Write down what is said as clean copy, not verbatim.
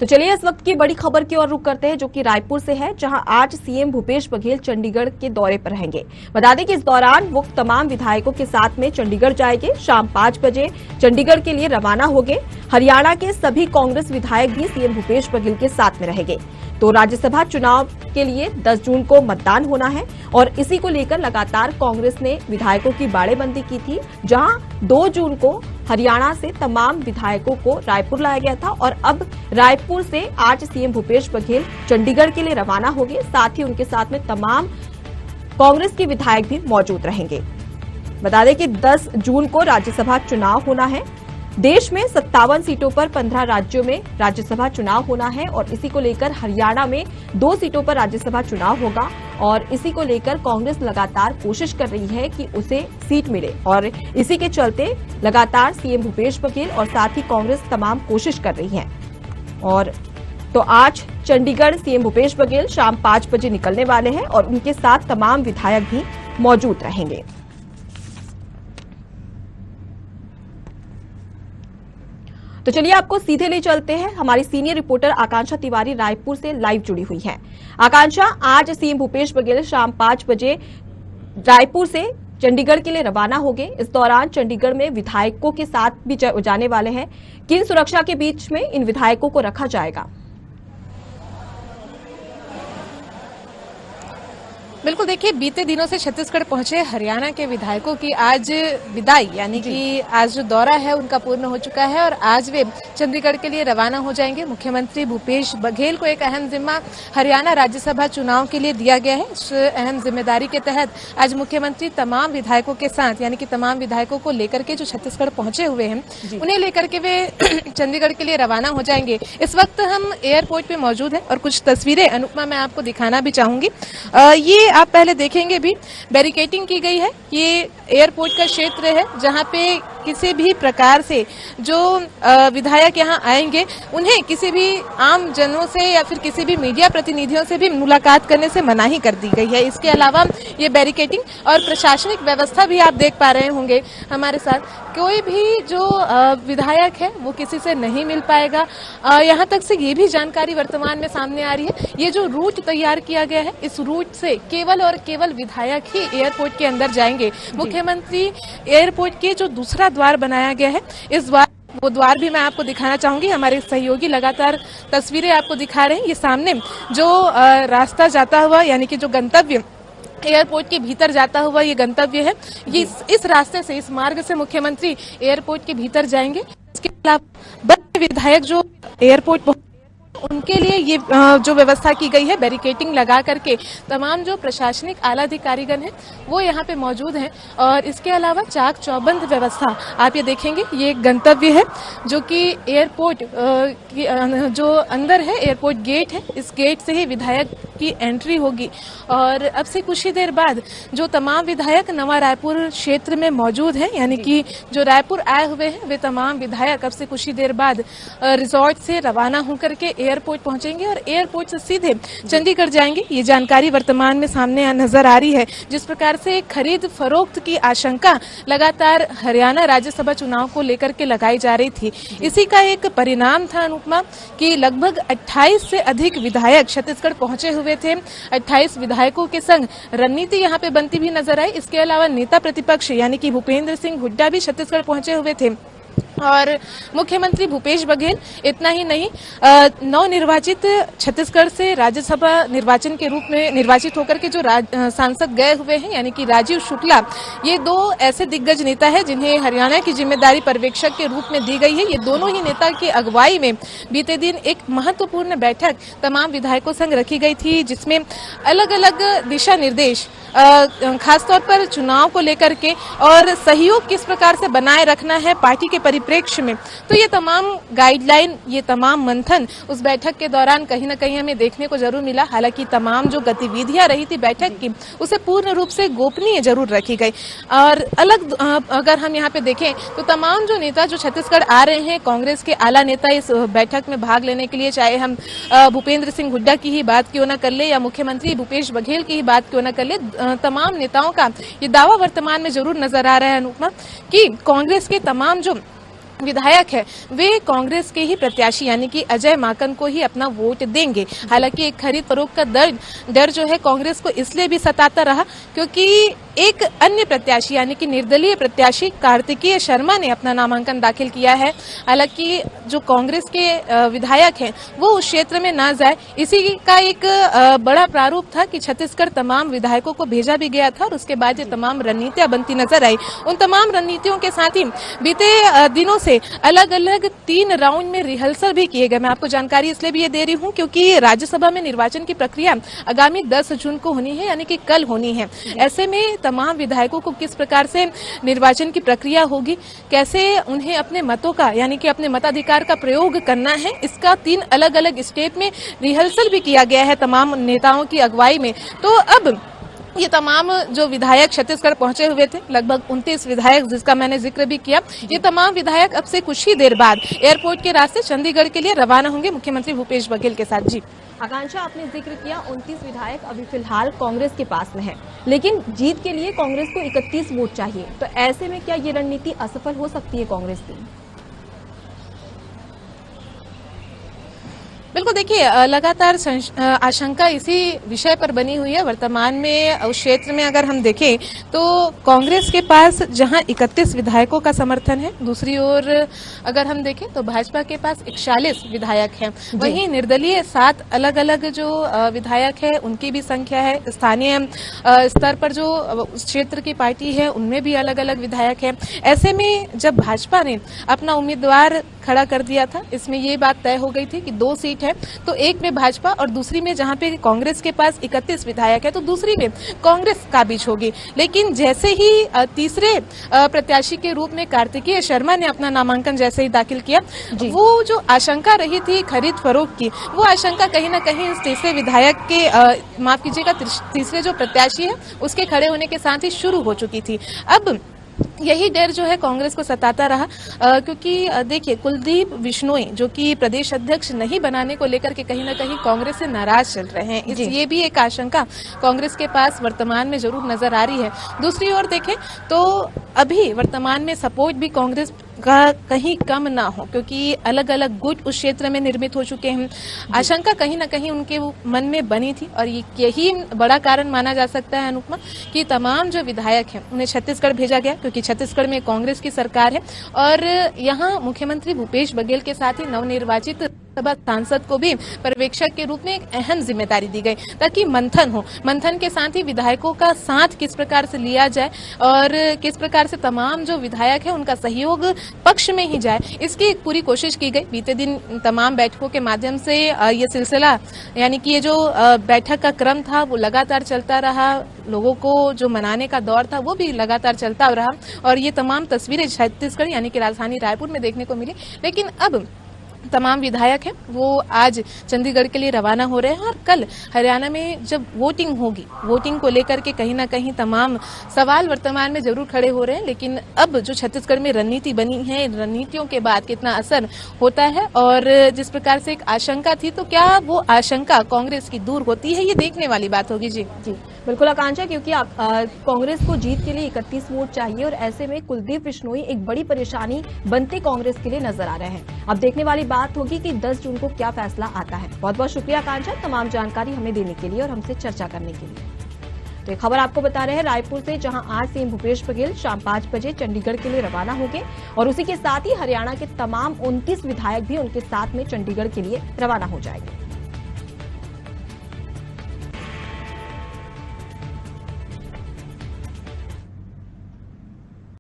तो चलिए इस वक्त की बड़ी खबर की ओर रुख करते हैं, जो कि रायपुर से है, जहां आज सीएम भूपेश बघेल चंडीगढ़ के दौरे पर रहेंगे। बता दें कि इस दौरान वो तमाम विधायकों के साथ में चंडीगढ़ जाएंगे। शाम 5 बजे चंडीगढ़ के लिए रवाना होंगे। हरियाणा के सभी कांग्रेस विधायक भी सीएम भूपेश बघेल के साथ में रहेंगे। तो राज्यसभा चुनाव के लिए 10 जून को मतदान होना है और इसी को लेकर लगातार कांग्रेस ने विधायकों की बाड़ेबंदी की थी, जहां 2 जून को हरियाणा से तमाम विधायकों को रायपुर लाया गया था और अब रायपुर से आज सीएम भूपेश बघेल चंडीगढ़ के लिए रवाना होंगे। साथ ही उनके साथ में तमाम कांग्रेस के विधायक भी मौजूद रहेंगे। बता दें कि 10 जून को राज्यसभा चुनाव होना है। देश में 57 सीटों पर 15 राज्यों में राज्यसभा चुनाव होना है और इसी को लेकर हरियाणा में 2 सीटों पर राज्यसभा चुनाव होगा और इसी को लेकर कांग्रेस लगातार कोशिश कर रही है कि उसे सीट मिले और इसी के चलते लगातार सीएम भूपेश बघेल और साथ ही कांग्रेस तमाम कोशिश कर रही है। और तो आज चंडीगढ़ सीएम भूपेश बघेल शाम 5 बजे निकलने वाले हैं और उनके साथ तमाम विधायक भी मौजूद रहेंगे। तो चलिए आपको सीधे ले चलते हैं। हमारी सीनियर रिपोर्टर आकांक्षा तिवारी रायपुर से लाइव जुड़ी हुई है। आकांक्षा, आज सीएम भूपेश बघेल शाम 5 बजे रायपुर से चंडीगढ़ के लिए रवाना होंगे। इस दौरान चंडीगढ़ में विधायकों के साथ भी जाने वाले हैं। किन सुरक्षा के बीच में इन विधायकों को रखा जाएगा? बिल्कुल, देखिए, बीते दिनों से छत्तीसगढ़ पहुंचे हरियाणा के विधायकों की आज विदाई, यानी कि आज जो दौरा है उनका पूर्ण हो चुका है और आज वे चंडीगढ़ के लिए रवाना हो जाएंगे। मुख्यमंत्री भूपेश बघेल को एक अहम जिम्मा हरियाणा राज्यसभा चुनाव के लिए दिया गया है। इस अहम जिम्मेदारी के तहत आज मुख्यमंत्री तमाम विधायकों के साथ, यानी कि तमाम विधायकों को लेकर के जो छत्तीसगढ़ पहुंचे हुए हैं उन्हें लेकर के वे चंडीगढ़ के लिए रवाना हो जाएंगे। इस वक्त हम एयरपोर्ट पे मौजूद हैं और कुछ तस्वीरें अनुपमा मैं आपको दिखाना भी चाहूंगी। ये आप पहले देखेंगे भी बैरिकेडिंग की गई है। ये एयरपोर्ट का क्षेत्र है जहां पे किसी भी प्रकार से जो विधायक यहां आएंगे उन्हें किसी भी आम जनों से या फिर किसी भी मीडिया प्रतिनिधियों से भी मुलाकात करने से मनाही कर दी गई है। इसके अलावा ये बैरिकेडिंग और प्रशासनिक व्यवस्था भी आप देख पा रहे होंगे हमारे साथ। कोई भी जो विधायक है वो किसी से नहीं मिल पाएगा। यहाँ तक से ये भी जानकारी वर्तमान में सामने आ रही है, ये जो रूट तैयार किया गया है इस रूट से केवल और केवल विधायक ही एयरपोर्ट के अंदर जाएंगे। मुख्यमंत्री एयरपोर्ट के जो दूसरा द्वार बनाया गया है, इस वो द्वार भी मैं आपको दिखाना चाहूंगी। हमारे सहयोगी लगातार तस्वीरें आपको दिखा रहे हैं। ये सामने जो रास्ता जाता हुआ, यानी कि जो गंतव्य एयरपोर्ट के भीतर जाता हुआ ये गंतव्य है, ये इस रास्ते से, इस मार्ग से मुख्यमंत्री एयरपोर्ट के भीतर जाएंगे। इसके अलावा बड़े विधायक जो एयरपोर्ट उनके लिए ये जो व्यवस्था की गई है बैरिकेडिंग लगा करके, तमाम जो प्रशासनिक आला अधिकारीगण हैं वो यहाँ पे मौजूद हैं। और इसके अलावा चाक चौबंद व्यवस्था आप ये देखेंगे। ये एक गंतव्य है जो कि एयरपोर्ट जो अंदर है, एयरपोर्ट गेट है, इस गेट से ही विधायक की एंट्री होगी। और अब से कुछ ही देर बाद जो तमाम विधायक नवा रायपुर क्षेत्र में मौजूद हैं, यानी कि जो रायपुर आए हुए हैं, वे तमाम विधायक अब से कुछ ही देर बाद रिजॉर्ट से रवाना होकर के एयरपोर्ट पहुंचेंगे और एयरपोर्ट से सीधे चंडीगढ़ जाएंगे। ये जानकारी वर्तमान में सामने नजर आ रही है। जिस प्रकार से खरीद फरोख्त की आशंका लगातार हरियाणा राज्यसभा चुनाव को लेकर के लगाई जा रही थी, इसी का एक परिणाम था अनुपमा कि लगभग 28 से अधिक विधायक छत्तीसगढ़ पहुंचे हुए थे। 28 विधायकों के संग रणनीति यहाँ पे बनती भी नजर आई। इसके अलावा नेता प्रतिपक्ष यानी कि भूपेंद्र सिंह हुड्डा भी छत्तीसगढ़ पहुंचे हुए थे और मुख्यमंत्री भूपेश बघेल इतना ही नहीं, नवनिर्वाचित छत्तीसगढ़ से राज्यसभा निर्वाचन के रूप में निर्वाचित होकर के जो सांसद गए हुए हैं, यानी कि राजीव शुक्ला, ये 2 ऐसे दिग्गज नेता है जिन्हें हरियाणा की जिम्मेदारी पर्यवेक्षक के रूप में दी गई है। ये दोनों ही नेता की अगुवाई में बीते दिन एक महत्वपूर्ण बैठक तमाम विधायकों संग रखी गई थी, जिसमें अलग अलग दिशा निर्देश खासतौर पर चुनाव को लेकर के और सहयोग किस प्रकार से बनाए रखना है पार्टी के परिप्रेक्ष्य में, तो ये तमाम गाइडलाइन, ये तमाम मंथन उस बैठक के दौरान कहीं न कहीं हमें देखने को जरूर मिला। हालांकि तमाम जो गतिविधियां रही थी बैठक की उसे पूर्ण रूप से गोपनीय जरूर रखी गई। और अलग अगर हम यहाँ पे देखें तो तमाम जो नेता जो छत्तीसगढ़ आ रहे हैं, कांग्रेस के आला नेता इस बैठक में भाग लेने के लिए, चाहे हम भूपेंद्र सिंह हुड्डा की ही बात क्यों न कर ले या मुख्यमंत्री भूपेश बघेल की ही बात क्यों न कर ले, तमाम नेताओं का ये दावा वर्तमान में जरूर नजर आ रहा है अनुपमा कि कांग्रेस के तमाम जो विधायक है वे कांग्रेस के ही प्रत्याशी यानी कि अजय माकन को ही अपना वोट देंगे। हालांकि एक खरीद फरोख्त का डर जो है कांग्रेस को इसलिए भी सताता रहा क्योंकि एक अन्य प्रत्याशी यानी कि निर्दलीय प्रत्याशी कार्तिकेय शर्मा ने अपना नामांकन दाखिल किया है। हालांकि जो कांग्रेस के विधायक हैं वो उस क्षेत्र में ना जाए, इसी का एक बड़ा प्रारूप था कि छत्तीसगढ़ तमाम विधायकों को भेजा भी गया था और उसके बाद ये तमाम रणनीतियां बनती नजर आई। उन तमाम रणनीतियों के साथ ही बीते दिनों से अलग अलग 3 राउंड में रिहर्सल भी किए गए। मैं आपको जानकारी इसलिए भी ये दे रही हूँ क्योंकि राज्यसभा में निर्वाचन की प्रक्रिया आगामी 10 जून को होनी है यानी कि कल होनी है। ऐसे में तमाम विधायकों को किस प्रकार से निर्वाचन की प्रक्रिया होगी, कैसे उन्हें अपने मतों का यानी कि अपने मताधिकार का प्रयोग करना है, इसका 3 अलग अलग स्टेप में रिहर्सल भी किया गया है तमाम नेताओं की अगुवाई में। तो अब ये तमाम जो विधायक छत्तीसगढ़ पहुंचे हुए थे, लगभग 29 विधायक जिसका मैंने जिक्र भी किया, ये तमाम विधायक अब से कुछ ही देर बाद एयरपोर्ट के रास्ते चंडीगढ़ के लिए रवाना होंगे मुख्यमंत्री भूपेश बघेल के साथ। जी आकांक्षा, आपने जिक्र किया 29 विधायक अभी फिलहाल कांग्रेस के पास में है, लेकिन जीत के लिए कांग्रेस को 31 वोट चाहिए। तो ऐसे में क्या ये रणनीति असफल हो सकती है कांग्रेस की? बिल्कुल, देखिए लगातार आशंका इसी विषय पर बनी हुई है। वर्तमान में उस क्षेत्र में अगर हम देखें तो कांग्रेस के पास जहां 31 विधायकों का समर्थन है, दूसरी ओर अगर हम देखें तो भाजपा के पास 41 विधायक हैं। वहीं निर्दलीय 7 अलग अलग जो विधायक है उनकी भी संख्या है। स्थानीय स्तर पर जो उस क्षेत्र की पार्टी है उनमें भी अलग अलग विधायक है। ऐसे में जब भाजपा ने अपना उम्मीदवार खड़ा कर दिया था, इसमें ये बात तय हो गई थी कि 2 सीट है, तो एक में भाजपा और दूसरी में जहां पे कांग्रेस के पास 31 विधायक है तो दूसरी में कांग्रेस काबिज होगी। लेकिन जैसे ही तीसरे प्रत्याशी के रूप में कार्तिकेय शर्मा ने अपना नामांकन जैसे ही दाखिल किया, वो जो आशंका रही थी खरीद फरोख्त की, वो आशंका कहीं ना कहीं इस तीसरे विधायक के माफ कीजिएगा तीसरे जो प्रत्याशी है उसके खड़े होने के साथ ही शुरू हो चुकी थी। अब यही डर जो है कांग्रेस को सताता रहा क्योंकि देखिए कुलदीप बिश्नोई जो कि प्रदेश अध्यक्ष नहीं बनाने को लेकर के कहीं ना कहीं कांग्रेस से नाराज चल रहे हैं। ये भी एक आशंका कांग्रेस के पास वर्तमान में जरूर नजर आ रही है। दूसरी ओर देखें तो अभी वर्तमान में सपोर्ट भी कांग्रेस का कहीं कम ना हो क्योंकि अलग अलग गुट उस क्षेत्र में निर्मित हो चुके हैं। आशंका कहीं ना कहीं उनके मन में बनी थी और यही बड़ा कारण माना जा सकता है अनुपमा कि तमाम जो विधायक हैं उन्हें छत्तीसगढ़ भेजा गया क्योंकि छत्तीसगढ़ में कांग्रेस की सरकार है और यहाँ मुख्यमंत्री भूपेश बघेल के साथ ही नवनिर्वाचित सभा सांसद को भी पर्यवेक्षक के रूप में एक अहम जिम्मेदारी दी गई ताकि मंथन हो। मंथन के साथ ही विधायकों का साथ किस प्रकार से लिया जाए और किस प्रकार से तमाम जो विधायक है उनका सहयोग पक्ष में ही जाए, इसकी एक पूरी कोशिश की गई। बीते दिन तमाम बैठकों के माध्यम से ये सिलसिला यानी कि ये जो बैठक का क्रम था वो लगातार चलता रहा, लोगों को जो मनाने का दौर था वो भी लगातार चलता रहा और ये तमाम तस्वीरें छत्तीसगढ़ यानी कि राजधानी रायपुर में देखने को मिली। लेकिन अब तमाम विधायक हैं वो आज चंडीगढ़ के लिए रवाना हो रहे हैं और कल हरियाणा में जब वोटिंग होगी, वोटिंग को लेकर के कहीं ना कहीं तमाम सवाल वर्तमान में जरूर खड़े हो रहे हैं। लेकिन अब जो छत्तीसगढ़ में रणनीति बनी है, रणनीतियों के बाद कितना असर होता है और जिस प्रकार से एक आशंका थी तो क्या वो आशंका कांग्रेस की दूर होती है, ये देखने वाली बात होगी। जी बिल्कुल आकांक्षा, क्योंकि कांग्रेस को जीत के लिए 31 वोट चाहिए और ऐसे में कुलदीप बिश्नोई एक बड़ी परेशानी बनते कांग्रेस के लिए नजर आ रहे हैं। अब देखने वाली बात होगी कि 10 जून को क्या फैसला आता है। बहुत बहुत शुक्रिया आकांक्षा तमाम जानकारी हमें देने के लिए और हमसे चर्चा करने के लिए। तो ये खबर आपको बता रहे हैं रायपुर से, जहां आज सीएम भूपेश बघेल शाम 5 बजे चंडीगढ़ के लिए रवाना होंगे और उसी के साथ ही हरियाणा के तमाम 29 विधायक भी उनके साथ में चंडीगढ़ के लिए रवाना हो जाएंगे।